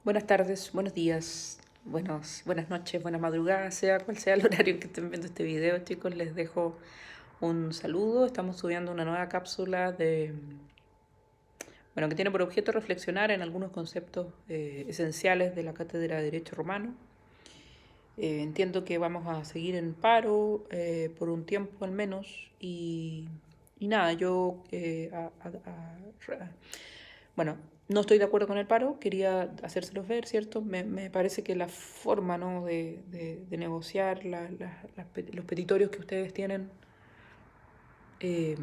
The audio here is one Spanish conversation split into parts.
Buenas tardes, buenos días, buenas noches, buenas madrugadas, sea cual sea el horario en que estén viendo este video, chicos, les dejo un saludo. Estamos subiendo una nueva cápsula que tiene por objeto reflexionar en algunos conceptos esenciales de la Cátedra de Derecho Romano. Entiendo que vamos a seguir en paro por un tiempo al menos y nada, yo bueno, no estoy de acuerdo con el paro, quería hacérselos ver, ¿cierto? Me parece que la forma, ¿no? de negociar los petitorios que ustedes tienen eh,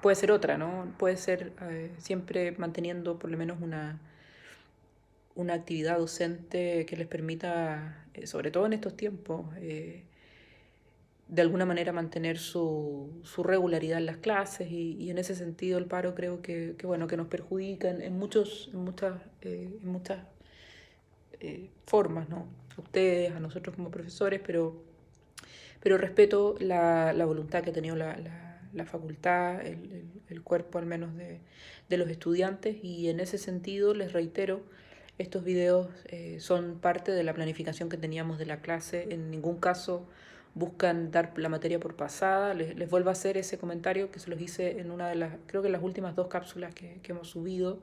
puede ser otra, ¿no? Puede ser siempre manteniendo por lo menos una actividad docente que les permita, sobre todo en estos tiempos, de alguna manera mantener su regularidad en las clases y en ese sentido el paro creo bueno, que nos perjudica en muchas formas, ¿no? A ustedes, a nosotros como profesores, pero respeto la voluntad que ha tenido la facultad, el cuerpo al menos de los estudiantes y en ese sentido les reitero, estos videos son parte de la planificación que teníamos de la clase, en ningún caso buscan dar la materia por pasada, les vuelvo a hacer ese comentario que se los hice en una de las, creo que las últimas dos cápsulas que hemos subido.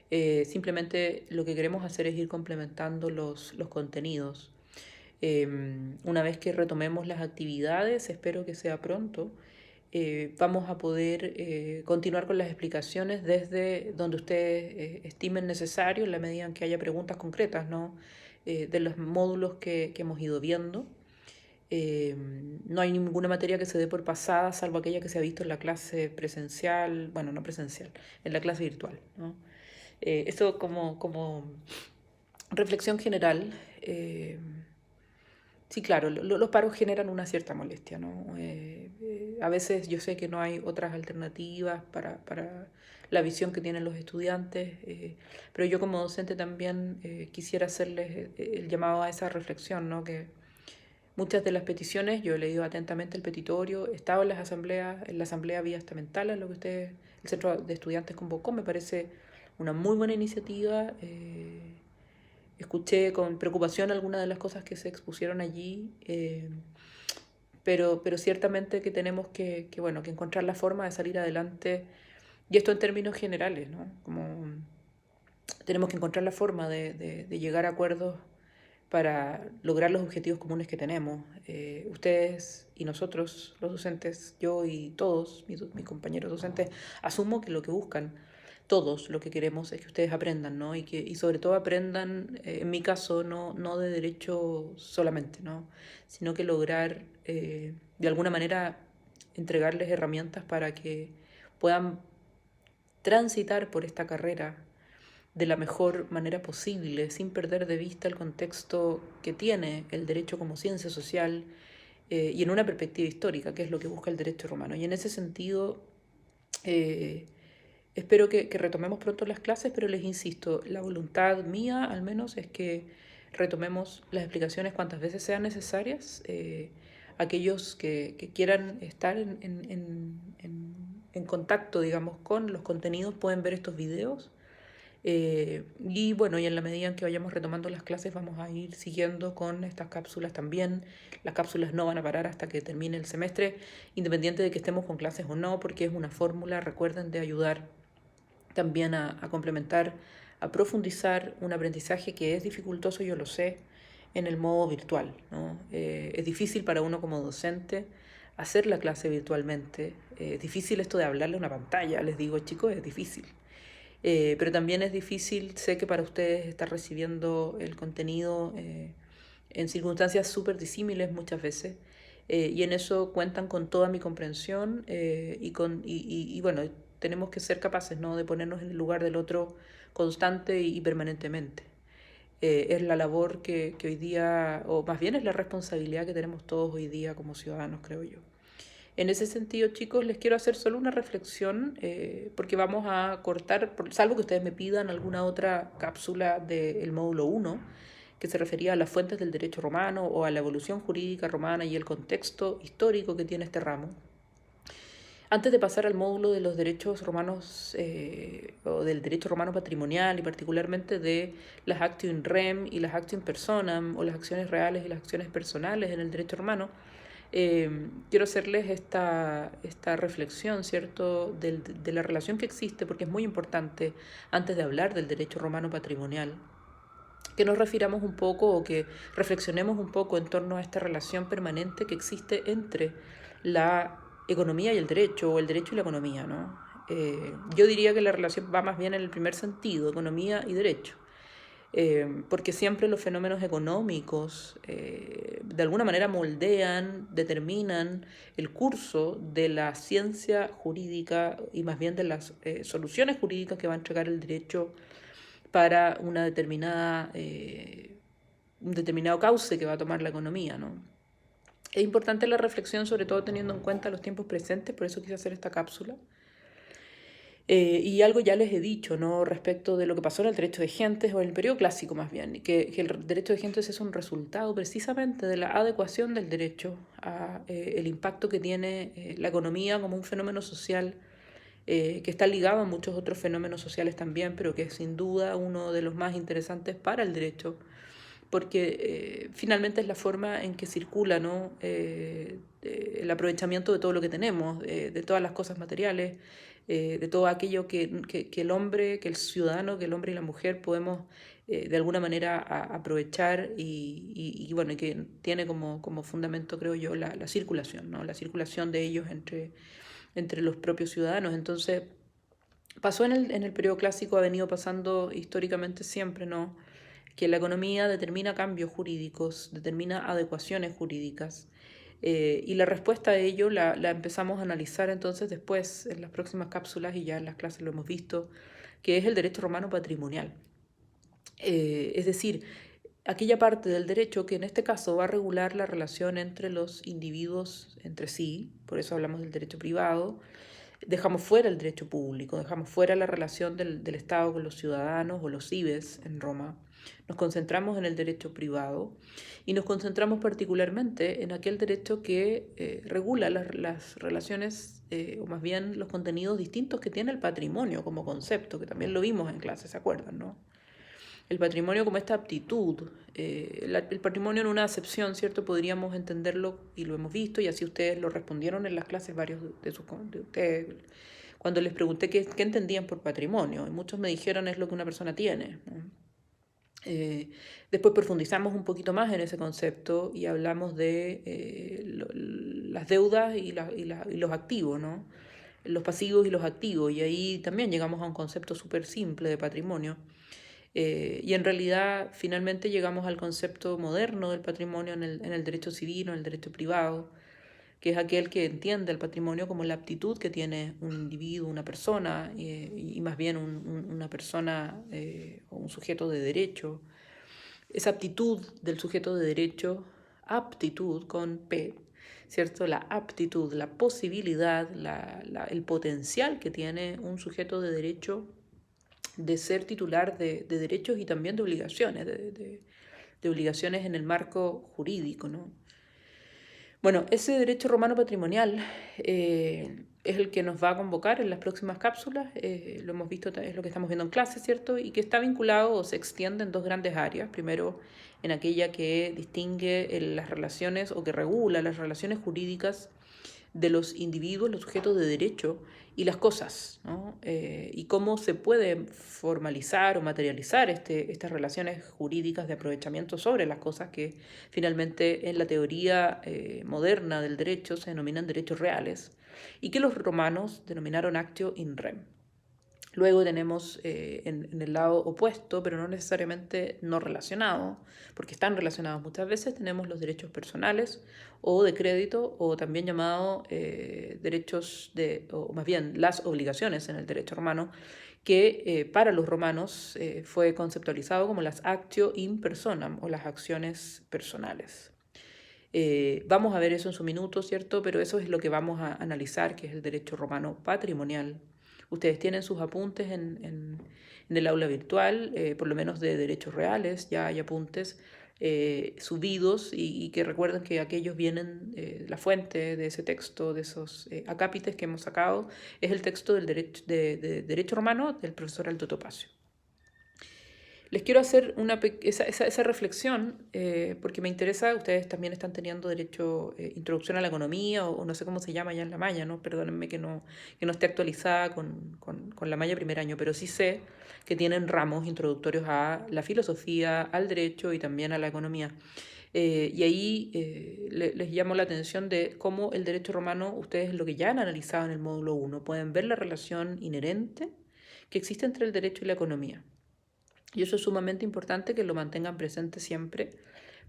Simplemente lo que queremos hacer es ir complementando los contenidos. Una vez que retomemos las actividades, espero que sea pronto, vamos a poder continuar con las explicaciones desde donde ustedes estimen necesario, en la medida en que haya preguntas concretas, ¿no? De los módulos que hemos ido viendo. No hay ninguna materia que se dé por pasada, salvo aquella que se ha visto en la clase presencial, bueno, no presencial, en la clase virtual, ¿no? Esto como reflexión general. Sí, claro, los paros generan una cierta molestia, ¿no? A veces yo sé que no hay otras alternativas para la visión que tienen los estudiantes, pero yo como docente también quisiera hacerles el llamado a esa reflexión, ¿no? Que muchas de las peticiones, yo he leído atentamente el petitorio, he estado en las asambleas, en la asamblea vía estamental, en lo que el Centro de Estudiantes convocó, me parece una muy buena iniciativa. Escuché con preocupación algunas de las cosas que se expusieron allí, pero ciertamente que tenemos bueno, que encontrar la forma de salir adelante, y esto en términos generales, ¿no? Como tenemos que encontrar la forma de llegar a acuerdos para lograr los objetivos comunes que tenemos. Ustedes y nosotros, los docentes, yo y todos mis compañeros docentes, asumo que lo que buscan, todos lo que queremos es que ustedes aprendan, ¿no? Y sobre todo aprendan, en mi caso, no de derecho solamente, ¿no? Sino que lograr, de alguna manera, entregarles herramientas para que puedan transitar por esta carrera de la mejor manera posible, sin perder de vista el contexto que tiene el derecho como ciencia social y en una perspectiva histórica, que es lo que busca el derecho romano. Y en ese sentido, eh, espero que retomemos pronto las clases, pero les insisto, la voluntad mía al menos es que retomemos las explicaciones cuantas veces sean necesarias. Aquellos que quieran estar en contacto, digamos, con los contenidos pueden ver estos videos y bueno, y en la medida en que vayamos retomando las clases vamos a ir siguiendo con estas cápsulas también. Las cápsulas no van a parar hasta que termine el semestre, independiente de que estemos con clases o no, porque es una fórmula, recuerden, de ayudar también a complementar, a profundizar un aprendizaje que es dificultoso, yo lo sé, en el modo virtual, ¿no? Es difícil para uno como docente hacer la clase virtualmente. Es difícil esto de hablarle a una pantalla, les digo, chicos, es difícil. Pero también es difícil, sé que para ustedes estar recibiendo el contenido en circunstancias súper disímiles muchas veces, y en eso cuentan con toda mi comprensión y bueno, tenemos que ser capaces, ¿no? De ponernos en el lugar del otro constante y permanentemente. Es la labor que hoy día, o más bien es la responsabilidad que tenemos todos hoy día como ciudadanos, creo yo. En ese sentido, chicos, les quiero hacer solo una reflexión, porque vamos a cortar, salvo que ustedes me pidan alguna otra cápsula del módulo 1 que se refería a las fuentes del derecho romano o a la evolución jurídica romana y el contexto histórico que tiene este ramo. Antes de pasar al módulo de los derechos romanos o del derecho romano patrimonial y particularmente de las actio in rem y las actio in personam o las acciones reales y las acciones personales en el derecho romano, quiero hacerles esta reflexión, ¿cierto?, de la relación que existe, porque es muy importante antes de hablar del derecho romano patrimonial que nos refiramos un poco o que reflexionemos un poco en torno a esta relación permanente que existe entre la economía y el derecho, o el derecho y la economía, ¿no? Yo diría que la relación va más bien en el primer sentido, economía y derecho, porque siempre los fenómenos económicos de alguna manera moldean, determinan el curso de la ciencia jurídica y más bien de las soluciones jurídicas que va a entregar el derecho para una un determinado cauce que va a tomar la economía, ¿no? Es importante la reflexión, sobre todo teniendo en cuenta los tiempos presentes, por eso quise hacer esta cápsula. Y algo ya les he dicho, ¿no?, respecto de lo que pasó en el derecho de gentes, o en el periodo clásico más bien, que el derecho de gentes es un resultado precisamente de la adecuación del derecho a el impacto que tiene la economía como un fenómeno social que está ligado a muchos otros fenómenos sociales también, pero que es sin duda uno de los más interesantes para el derecho, porque finalmente es la forma en que circula, ¿no?, el aprovechamiento de todo lo que tenemos, de todas las cosas materiales, de todo aquello que el hombre, que el ciudadano, que el hombre y la mujer podemos de alguna manera aprovechar y bueno, y que tiene como fundamento, creo yo, la circulación, ¿no?, la circulación de ellos entre los propios ciudadanos. Entonces, pasó en el periodo clásico, ha venido pasando históricamente siempre, ¿no?, que la economía determina cambios jurídicos, determina adecuaciones jurídicas. Y la respuesta a ello la empezamos a analizar entonces después en las próximas cápsulas, y ya en las clases lo hemos visto, que es el derecho romano patrimonial. Es decir, aquella parte del derecho que en este caso va a regular la relación entre los individuos entre sí, por eso hablamos del derecho privado. Dejamos fuera el derecho público, dejamos fuera la relación del Estado con los ciudadanos o los cives en Roma. Nos concentramos en el derecho privado y nos concentramos particularmente en aquel derecho que regula las relaciones o más bien los contenidos distintos que tiene el patrimonio como concepto, que también lo vimos en clase, ¿se acuerdan, no? El patrimonio como esta aptitud, el patrimonio en una acepción, ¿cierto? Podríamos entenderlo, y lo hemos visto, y así ustedes lo respondieron en las clases, varios de ustedes, cuando les pregunté qué entendían por patrimonio, y muchos me dijeron es lo que una persona tiene, ¿no? Después profundizamos un poquito más en ese concepto y hablamos de las deudas y los activos, ¿no?, los pasivos y los activos, y ahí también llegamos a un concepto súper simple de patrimonio. Y en realidad finalmente llegamos al concepto moderno del patrimonio en el derecho civil o en el derecho privado, que es aquel que entiende el patrimonio como la aptitud que tiene un individuo, una persona, y más bien una persona o un sujeto de derecho. Esa aptitud del sujeto de derecho, aptitud con P, ¿cierto? La aptitud, la posibilidad, el potencial que tiene un sujeto de derecho de ser titular de derechos y también de obligaciones, de obligaciones en el marco jurídico, ¿no? Bueno, ese derecho romano patrimonial es el que nos va a convocar en las próximas cápsulas, lo hemos visto, es lo que estamos viendo en clase, ¿cierto? Y que está vinculado o se extiende en dos grandes áreas. Primero, en aquella que distingue las relaciones o que regula las relaciones jurídicas de los individuos, los sujetos de derecho y las cosas, ¿no? Y cómo se puede formalizar o materializar estas relaciones jurídicas de aprovechamiento sobre las cosas que finalmente en la teoría moderna del derecho se denominan derechos reales y que los romanos denominaron actio in rem. Luego tenemos en el lado opuesto, pero no necesariamente no relacionado, porque están relacionados muchas veces, tenemos los derechos personales o de crédito, o también llamados derechos o más bien las obligaciones en el derecho romano, que para los romanos fue conceptualizado como las actio in personam o las acciones personales. Vamos a ver eso en su minuto, ¿cierto? Pero eso es lo que vamos a analizar, que es el derecho romano patrimonial. Ustedes tienen sus apuntes en el aula virtual, por lo menos de derechos reales, ya hay apuntes subidos y que recuerden que aquellos vienen, la fuente de ese texto, de esos acápites que hemos sacado, es el texto del derecho romano del profesor Aldo Topacio. Les quiero hacer esa reflexión porque me interesa, ustedes también están teniendo derecho, introducción a la economía o no sé cómo se llama ya en la malla, ¿no? Perdónenme que no esté actualizada con la malla primer año, pero sí sé que tienen ramos introductorios a la filosofía, al derecho y también a la economía. Y ahí les llamo la atención de cómo el derecho romano, ustedes lo que ya han analizado en el módulo 1, pueden ver la relación inherente que existe entre el derecho y la economía. Y eso es sumamente importante que lo mantengan presente siempre,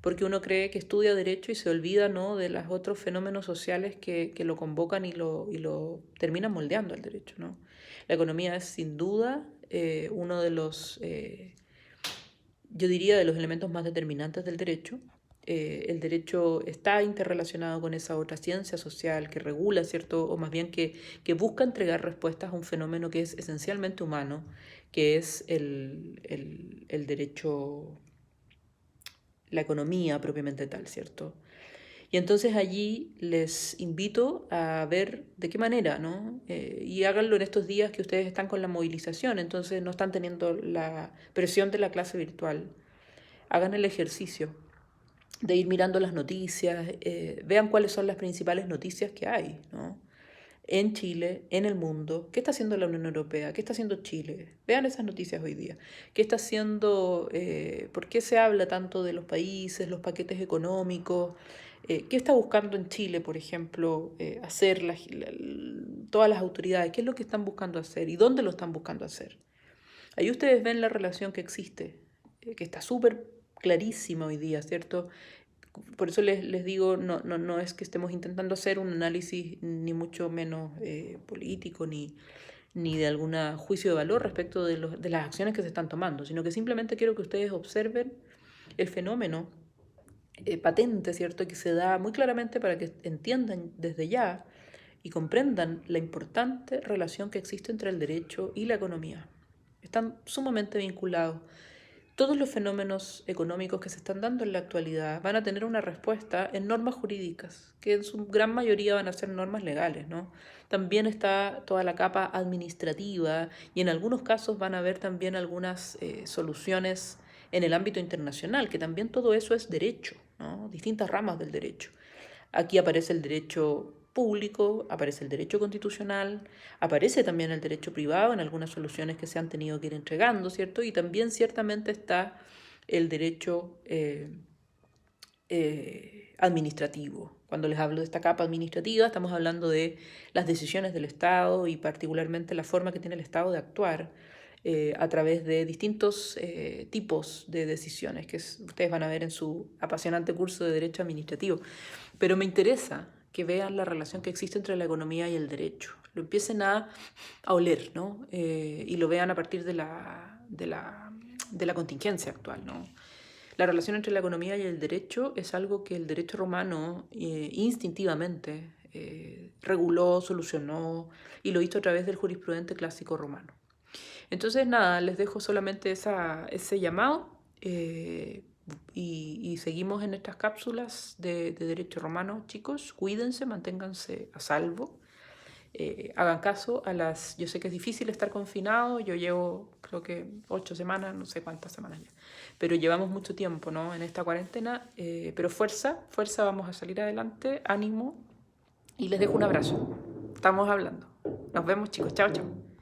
porque uno cree que estudia derecho y se olvida, ¿no?, de los otros fenómenos sociales que lo convocan y lo terminan moldeando al derecho, ¿no? La economía es sin duda uno de los, yo diría, de los elementos más determinantes del derecho. El derecho está interrelacionado con esa otra ciencia social que regula, ¿cierto? O más bien que busca entregar respuestas a un fenómeno que es esencialmente humano, que es el derecho, la economía propiamente tal, ¿cierto? Y entonces allí les invito a ver de qué manera, ¿no? Y háganlo en estos días que ustedes están con la movilización, entonces no están teniendo la presión de la clase virtual. Hagan el ejercicio de ir mirando las noticias, vean cuáles son las principales noticias que hay, ¿no? En Chile, en el mundo, qué está haciendo la Unión Europea, qué está haciendo Chile. Vean esas noticias hoy día. ¿Qué está haciendo, por qué se habla tanto de los países, los paquetes económicos? ¿Qué está buscando en Chile, por ejemplo, hacer todas las autoridades? ¿Qué es lo que están buscando hacer y dónde lo están buscando hacer? Ahí ustedes ven la relación que existe, que está súper clarísima hoy día, ¿cierto? Por eso les digo, no es que estemos intentando hacer un análisis ni mucho menos político ni de algún juicio de valor respecto de las acciones que se están tomando, sino que simplemente quiero que ustedes observen el fenómeno patente, ¿cierto? Que se da muy claramente para que entiendan desde ya y comprendan la importante relación que existe entre el derecho y la economía. Están sumamente vinculados. Todos los fenómenos económicos que se están dando en la actualidad van a tener una respuesta en normas jurídicas, que en su gran mayoría van a ser normas legales, ¿no? También está toda la capa administrativa y en algunos casos van a haber también algunas soluciones en el ámbito internacional, que también todo eso es derecho, ¿no? Distintas ramas del derecho. Aquí aparece el derecho público, aparece el derecho constitucional, aparece también el derecho privado en algunas soluciones que se han tenido que ir entregando, ¿cierto? Y también ciertamente está el derecho administrativo. Cuando les hablo de esta capa administrativa, estamos hablando de las decisiones del Estado y particularmente la forma que tiene el Estado de actuar a través de distintos tipos de decisiones que ustedes van a ver en su apasionante curso de Derecho Administrativo. Pero me interesa que vean la relación que existe entre la economía y el derecho. Lo empiecen a oler, ¿no? Y lo vean a partir de la contingencia actual, ¿no? La relación entre la economía y el derecho es algo que el derecho romano instintivamente reguló, solucionó y lo hizo a través del jurisprudente clásico romano. Entonces, nada, les dejo solamente ese llamado y seguimos en estas cápsulas de derecho romano. Chicos, cuídense, manténganse a salvo. Hagan caso yo sé que es difícil estar confinado, yo llevo creo que 8 semanas, no sé cuántas semanas ya, pero llevamos mucho tiempo, ¿no?, en esta cuarentena, pero fuerza, vamos a salir adelante, ánimo y les dejo un abrazo. Estamos hablando. Nos vemos, chicos, chao, chao.